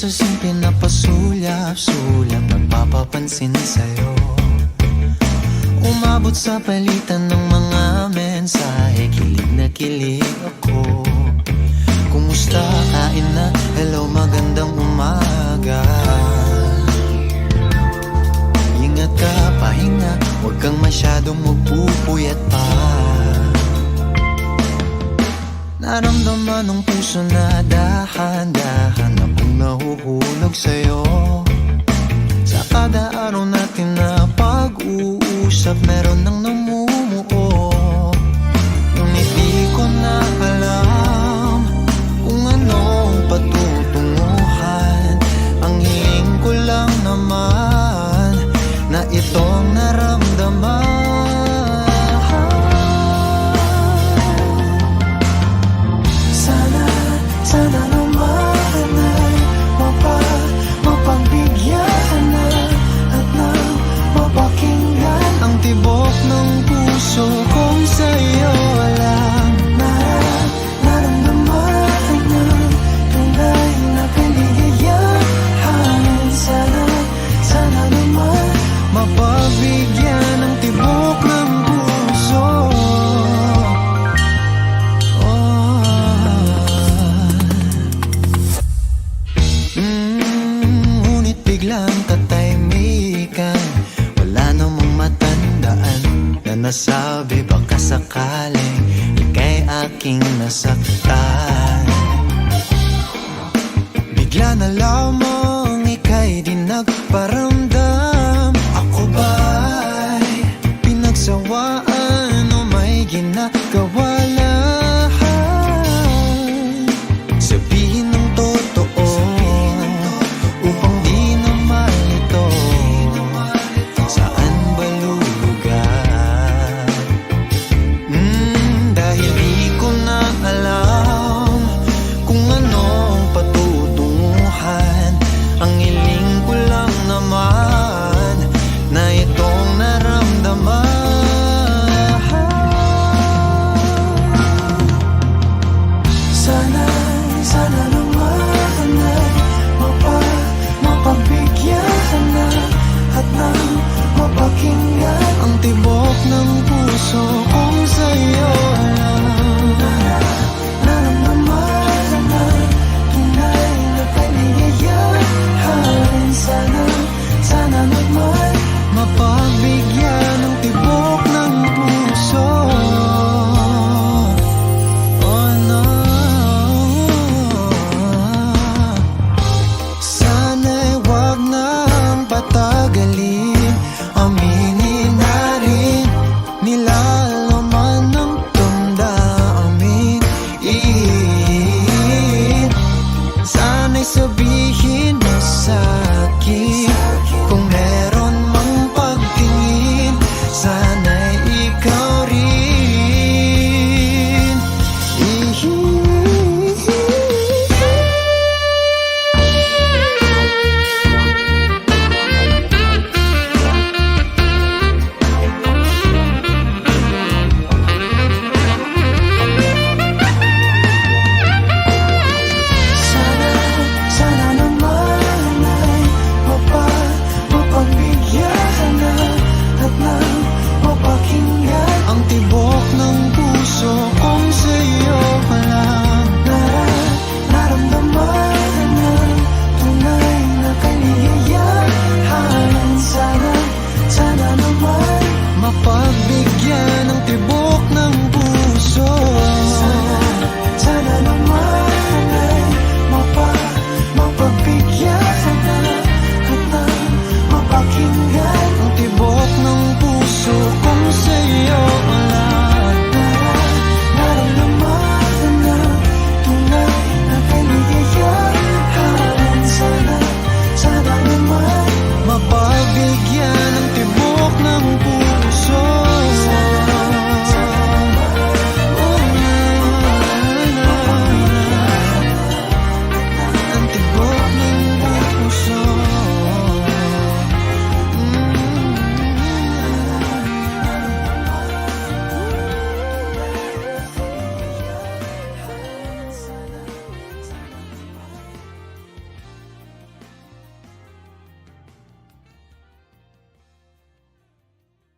sa simple na pasulyap-sulyap, nagpapapansin sa'yo. Umabot sa palitan ng mga mensahe, kilig na kilig ako. Kumusta, kain na, hello, magandang umaga. Ingat ka, pahinga, huwag kang masyadong magpupuyat pa. Naramdaman ng puso na dahan-dahan akong nahuhulog sa'yo. Sa kada araw natin na pag-uusap, meron nang namumuo. Ngunit di ko na alam kung anong patutunguhan. Ang hiling ko lang naman na itong naramdaman. Sana naman ay mapagbigyan na at nang mapakinggan ang tibok ng puso kong sa'yo lang. Naramdaman ng tunay na kaligayahan. Sana naman mapagbigyan ang tibok ng puso. Biglang katahimikan, wala namang matandaan na nasabi baka sakaling ika'y aking nasaktan. Bigla na lamang ika'y di nagparamdam. Ako ba'y pinagsawaan o may ginagawa lang? Sabihin ng totoo upang di na malito. Saan ba lulugar? Dahil di ko na alam kung anong patutunguhan. Ang hiling ko lang naman na itong naramdaman. Sana naman ay mapagbigyan na at nang mapakinggan ang tibok ng puso kong sa'yo lang. Naramdaman naman tunay na kaligayahan. Sana naman mapagbigyan ang tibok ng puso. Oh no, sana'y wag nang patagalin. Aminin na rin nilalaman ng damdamin. Sana'y sabihin mo sa'kin